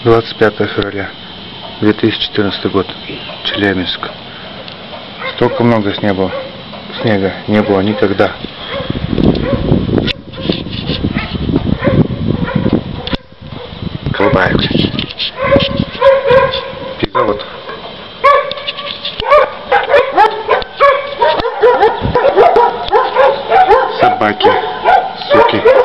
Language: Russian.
25 февраля 2014 год, Челябинск. Столько много снега не было никогда. Колупаевка. Пизавод. Собаки, суки.